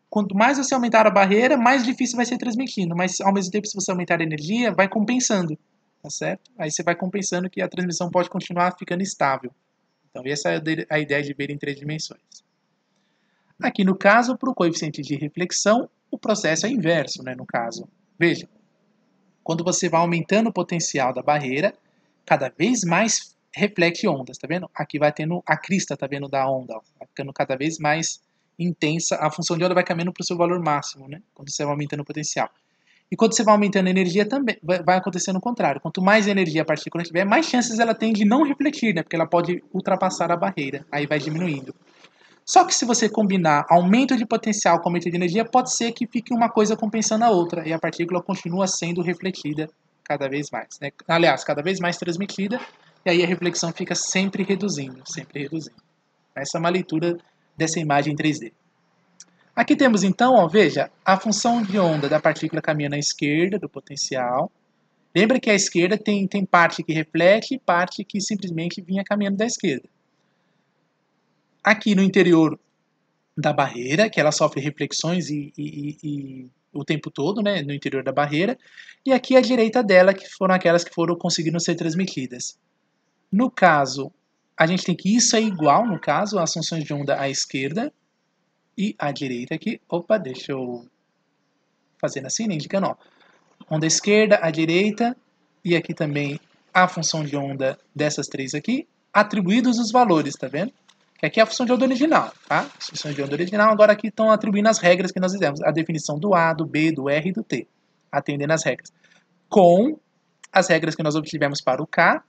Quanto mais você aumentar a barreira, mais difícil vai ser transmitindo. Mas, ao mesmo tempo, se você aumentar a energia, vai compensando, tá certo? Aí você vai compensando que a transmissão pode continuar ficando estável. Então, essa é a ideia de ver em 3 dimensões. Aqui, no caso, para o coeficiente de reflexão, o processo é inverso, né, no caso. Veja, quando você vai aumentando o potencial da barreira, cada vez mais reflete ondas, tá vendo? Aqui vai tendo a crista, tá vendo, da onda, ó, vai ficando cada vez mais intensa, a função de onda vai caminhando para o seu valor máximo, né, quando você vai aumentando o potencial. E quando você vai aumentando a energia também, vai acontecendo o contrário. Quanto mais energia a partícula tiver, mais chances ela tem de não refletir, né, porque ela pode ultrapassar a barreira, aí vai diminuindo. Só que se você combinar aumento de potencial com aumento de energia, pode ser que fique uma coisa compensando a outra e a partícula continua sendo refletida cada vez mais. Né? Aliás, cada vez mais transmitida e aí a reflexão fica sempre reduzindo, sempre reduzindo. Essa é uma leitura dessa imagem em 3D. Aqui temos então, ó, veja, a função de onda da partícula caminhando à esquerda do potencial. Lembra que a esquerda tem parte que reflete e parte que simplesmente vinha caminhando da esquerda. Aqui no interior da barreira, que ela sofre reflexões e o tempo todo, né, no interior da barreira, e aqui à direita dela, que foram aquelas que foram conseguindo ser transmitidas. No caso, a gente tem que isso é igual, no caso, as funções de onda à esquerda e à direita aqui. Opa, deixa eu fazer assim, né, indicando, ó, onda à esquerda, à direita, e aqui também a função de onda dessas três aqui, atribuídos os valores, tá vendo? Que aqui é a função de onda original, tá? As funções de onda original, agora aqui estão atribuindo as regras que nós fizemos. A definição do A, do B, do R e do T. Atendendo as regras. Com as regras que nós obtivemos para o K.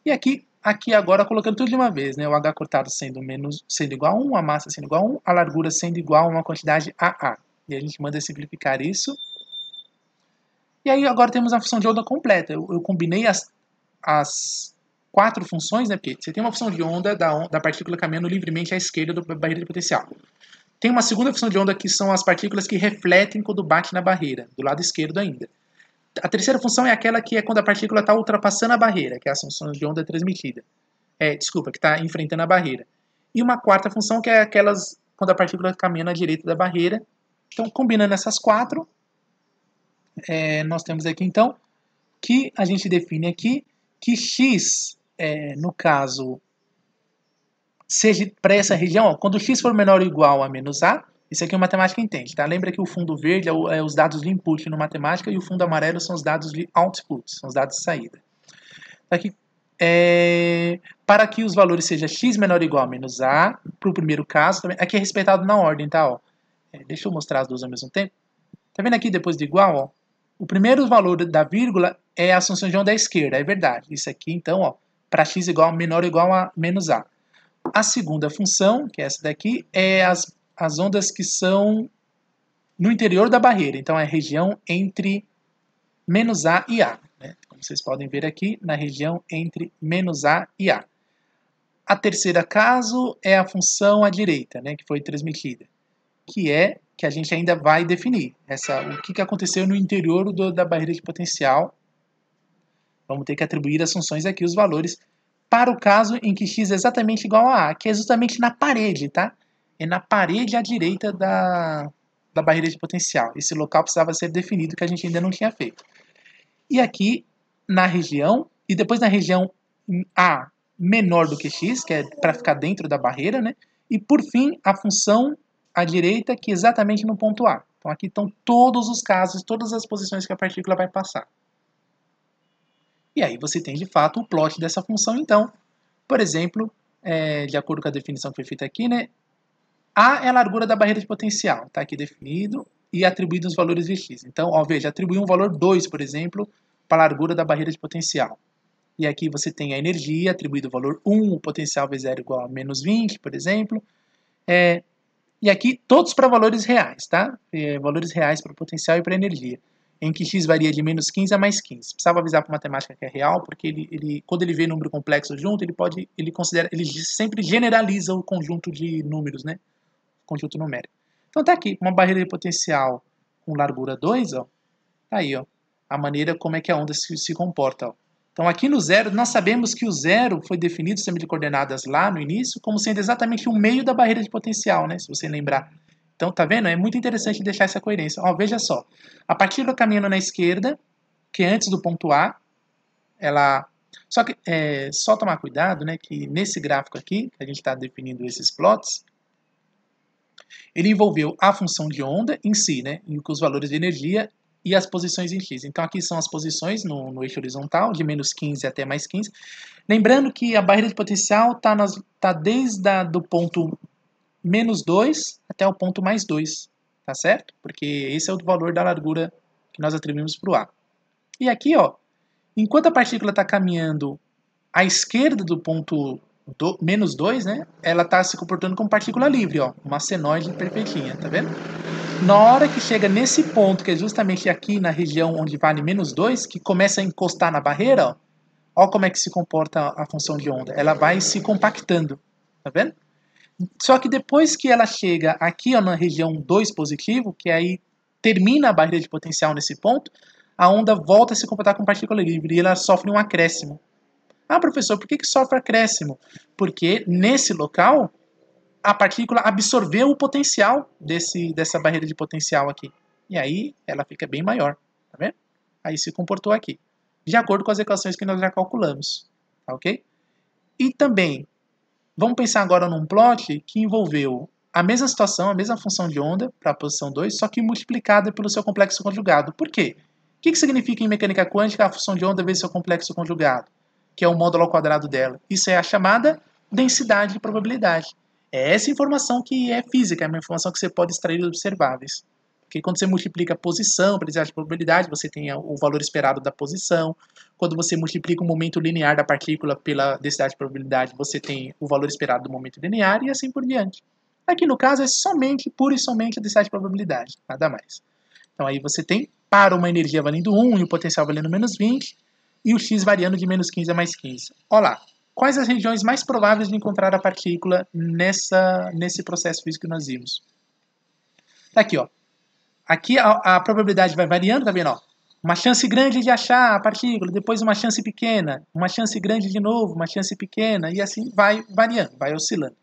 E aqui agora colocando tudo de uma vez, né? O H cortado sendo igual a 1, a massa sendo igual a 1, a largura sendo igual a uma quantidade AA. E a gente manda simplificar isso. E aí agora temos a função de onda completa. Eu combinei as 4 funções, né? Porque você tem uma função de onda da partícula caminhando livremente à esquerda da barreira de potencial. Tem uma segunda função de onda que são as partículas que refletem quando bate na barreira, do lado esquerdo ainda. A terceira função é aquela que é quando a partícula está ultrapassando a barreira, que é a função de onda transmitida. Que está enfrentando a barreira. E uma quarta função que é aquelas quando a partícula caminha na direita da barreira. Então, combinando essas quatro, nós temos aqui, então, que a gente define aqui que x, no caso, seja para essa região, ó, quando x for menor ou igual a menos a, isso aqui o matemática entende, tá? Lembra que o fundo verde é os dados de input no matemática e o fundo amarelo são os dados de output, são os dados de saída. Aqui, para que os valores sejam x menor ou igual a menos a, para o primeiro caso, também, aqui é respeitado na ordem, tá? Ó. Deixa eu mostrar as duas ao mesmo tempo. Tá vendo aqui depois de igual, ó? O primeiro valor da vírgula é a função de onda da esquerda, é verdade. Isso aqui, então, ó, para x igual a menor ou igual a menos a. A segunda função, que é essa daqui, é as ondas que são no interior da barreira. Então, é a região entre menos a e a. Né? Como vocês podem ver aqui, na região entre menos a e a. A terceira caso é a função à direita, né, que foi transmitida, que é que a gente ainda vai definir. O que aconteceu no interior da barreira de potencial. Vamos ter que atribuir as funções aqui, os valores, para o caso em que x é exatamente igual a A, que é justamente na parede, tá? É na parede à direita da barreira de potencial. Esse local precisava ser definido, que a gente ainda não tinha feito. E aqui, na região, e depois na região A menor do que x, que é para ficar dentro da barreira, né? E por fim, a função à direita, que é exatamente no ponto A. Então aqui estão todos os casos, todas as posições que a partícula vai passar. E aí você tem, de fato, o plot dessa função, então. Por exemplo, de acordo com a definição que foi feita aqui, né? A é a largura da barreira de potencial, está aqui definido, e atribuído os valores de x. Então, ó, veja, atribuí um valor 2, por exemplo, para a largura da barreira de potencial. E aqui você tem a energia, atribuído o valor 1, o potencial V0 igual a menos 20, por exemplo. E aqui todos para valores reais, tá? Valores reais para o potencial e para a energia. Em que x varia de menos 15 a mais 15. Precisava avisar para a matemática que é real, porque quando ele vê número complexo junto, ele sempre generaliza o conjunto de números, né? Conjunto numérico. Então tá aqui, uma barreira de potencial com largura 2, ó. Tá aí, ó. A maneira como é que a onda se comporta, ó. Então aqui no zero, nós sabemos que o zero foi definido, o sistema de coordenadas lá no início, como sendo exatamente o meio da barreira de potencial, né? Se você lembrar. Então, tá vendo? É muito interessante deixar essa coerência. Ó, veja só. A partícula caminhando na esquerda, que é antes do ponto A, ela... Só que, só tomar cuidado, né? Que nesse gráfico aqui, que a gente está definindo esses plots, ele envolveu a função de onda em si, né? E com os valores de energia e as posições em x. Então, aqui são as posições no eixo horizontal, de menos 15 até mais 15. Lembrando que a barreira de potencial está desde o ponto menos 2 até o ponto mais 2, tá certo? Porque esse é o valor da largura que nós atribuímos para o A. E aqui, ó, enquanto a partícula está caminhando à esquerda do ponto menos 2, né, ela está se comportando como partícula livre, ó, uma senoide perfeitinha, tá vendo? Na hora que chega nesse ponto, que é justamente aqui na região onde vale menos 2, que começa a encostar na barreira, ó como é que se comporta a função de onda. Ela vai se compactando, tá vendo? Só que depois que ela chega aqui, ó, na região 2 positivo, que aí termina a barreira de potencial nesse ponto, a onda volta a se comportar com partícula livre e ela sofre um acréscimo. Ah, professor, por que sofre acréscimo? Porque nesse local a partícula absorveu o potencial dessa barreira de potencial aqui. E aí ela fica bem maior, tá vendo? Aí se comportou aqui, de acordo com as equações que nós já calculamos, tá ok? E também, vamos pensar agora num plot que envolveu a mesma situação, a mesma função de onda para a posição 2, só que multiplicada pelo seu complexo conjugado. Por quê? O que significa em mecânica quântica a função de onda vezes seu complexo conjugado? Que é o módulo ao quadrado dela. Isso é a chamada densidade de probabilidade. É essa informação que é física, é uma informação que você pode extrair dos observáveis. Porque quando você multiplica a posição para densidade de probabilidade, você tem o valor esperado da posição. Quando você multiplica o momento linear da partícula pela densidade de probabilidade, você tem o valor esperado do momento linear e assim por diante. Aqui no caso é pura e somente a densidade de probabilidade, nada mais. Então aí você tem para uma energia valendo 1 e o potencial valendo menos 20, e o x variando de menos 15 a mais 15. Olha lá, quais as regiões mais prováveis de encontrar a partícula nesse processo físico que nós vimos? Tá aqui, ó. Aqui a probabilidade vai variando, tá vendo, ó? Uma chance grande de achar a partícula, depois uma chance pequena, uma chance grande de novo, uma chance pequena, e assim vai variando, vai oscilando.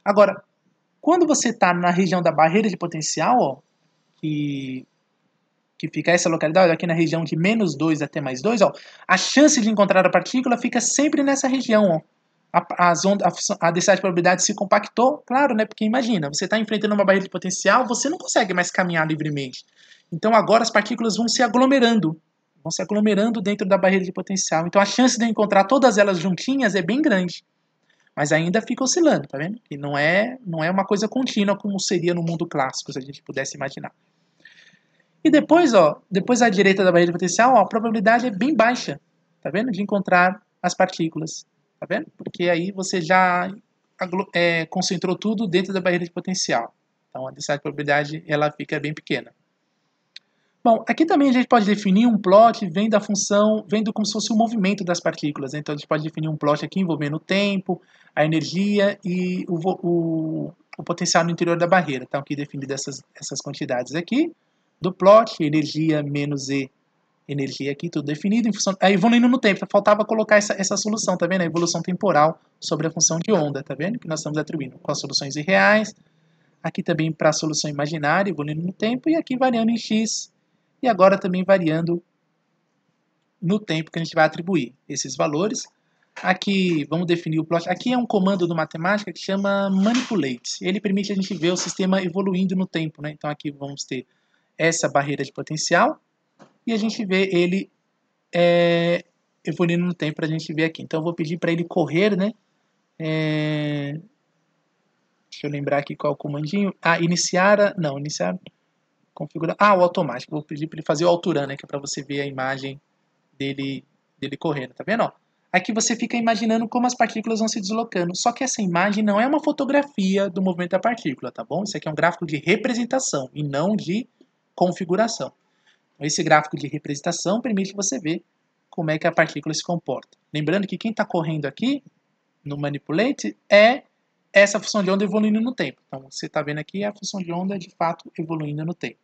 Agora, quando você está na região da barreira de potencial, ó, que fica essa localidade, aqui na região de -2 até +2, ó, a chance de encontrar a partícula fica sempre nessa região, ó. A densidade de probabilidade se compactou, claro, né? Porque imagina, você está enfrentando uma barreira de potencial, você não consegue mais caminhar livremente. Então agora as partículas vão se aglomerando dentro da barreira de potencial. Então a chance de eu encontrar todas elas juntinhas é bem grande. Mas ainda fica oscilando, tá vendo? E não é uma coisa contínua como seria no mundo clássico, se a gente pudesse imaginar. E depois, ó, depois à direita da barreira de potencial, ó, a probabilidade é bem baixa, tá vendo? De encontrar as partículas, tá vendo? Porque aí você já concentrou tudo dentro da barreira de potencial. Então a densidade de probabilidade ela fica bem pequena. Bom, aqui também a gente pode definir um plot vendo a função, vendo como se fosse o movimento das partículas. Né? Então a gente pode definir um plot aqui envolvendo o tempo, a energia e o potencial no interior da barreira. Então aqui definido essas quantidades aqui do plot, energia menos E, energia aqui, tudo definido, em função, evoluindo no tempo. Faltava colocar essa solução, tá vendo? A evolução temporal sobre a função de onda, tá vendo? Que nós estamos atribuindo com as soluções irreais. Aqui também para a solução imaginária, evoluindo no tempo, e aqui variando em x. E agora também variando no tempo que a gente vai atribuir esses valores. Aqui, vamos definir o plot. Aqui é um comando do matemática que chama manipulate. Ele permite a gente ver o sistema evoluindo no tempo, né? Então aqui vamos ter essa barreira de potencial e a gente vê ele evoluindo no tempo para a gente ver aqui. Então eu vou pedir para ele correr, né? Deixa eu lembrar aqui qual é o comandinho. Iniciar, configurar. O automático. Vou pedir para ele fazer o autorun, né? Que é para você ver a imagem dele correndo, tá vendo? Ó? Aqui você fica imaginando como as partículas vão se deslocando. Só que essa imagem não é uma fotografia do movimento da partícula, tá bom? Isso aqui é um gráfico de representação e não de configuração. Esse gráfico de representação permite você ver como é que a partícula se comporta. Lembrando que quem está correndo aqui no Manipulate é essa função de onda evoluindo no tempo. Então, você está vendo aqui a função de onda de fato evoluindo no tempo.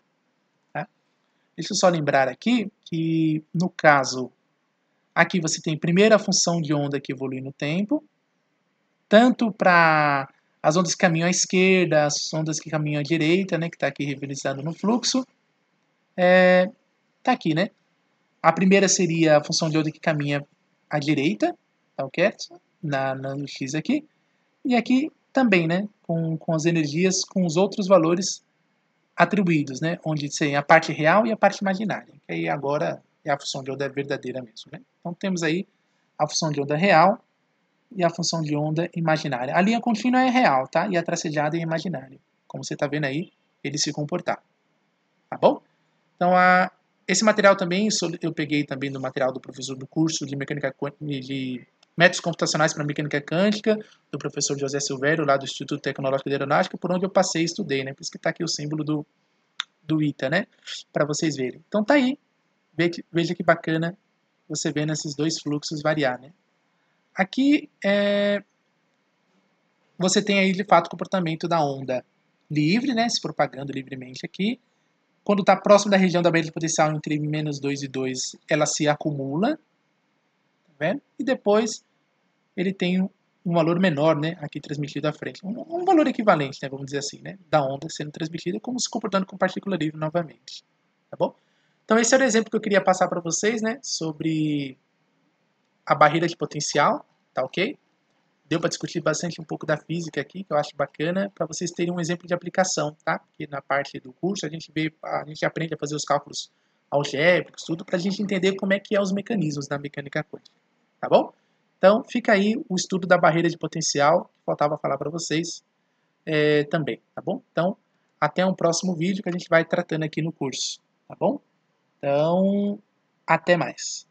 Tá? Deixa eu só lembrar aqui que, no caso, aqui você tem primeiro a função de onda que evolui no tempo, tanto para as ondas que caminham à esquerda, as ondas que caminham à direita, né, que está aqui representado no fluxo. Está aqui, né? A primeira seria a função de onda que caminha à direita, tá ok? No X aqui. E aqui também, né? Com as energias, com os outros valores atribuídos, né? Onde tem a parte real e a parte imaginária. Que aí agora é a função de onda verdadeira mesmo, né? Então temos aí a função de onda real e a função de onda imaginária. A linha contínua é real, tá? E a tracejada é imaginária. Como você está vendo aí, ele se comportar. Tá bom? Então, esse material também eu peguei também do material do professor do curso de mecânica de métodos computacionais para mecânica quântica, do professor José Silvério, lá do Instituto Tecnológico de Aeronáutica, por onde eu passei e estudei, né? Por isso que está aqui o símbolo do ITA, né? Para vocês verem. Então tá aí. Veja que bacana você vendo esses dois fluxos variar, né? Aqui você tem aí de fato o comportamento da onda livre, né? Se propagando livremente aqui. Quando está próximo da região da barreira de potencial entre -2 e 2, ela se acumula. Tá vendo? E depois ele tem um valor menor, né? Aqui transmitido à frente. Um valor equivalente, né? Vamos dizer assim, né? Da onda sendo transmitida, como se comportando com partícula livre novamente. Tá bom? Então esse era o exemplo que eu queria passar para vocês, né? Sobre a barreira de potencial, tá ok? Deu para discutir bastante um pouco da física aqui, que eu acho bacana, para vocês terem um exemplo de aplicação, tá? Porque na parte do curso a gente aprende a fazer os cálculos algébricos, tudo, para a gente entender como é que é os mecanismos da mecânica quântica, tá bom? Então fica aí o estudo da barreira de potencial, que faltava falar para vocês também, tá bom? Então até um próximo vídeo que a gente vai tratando aqui no curso, tá bom? Então até mais.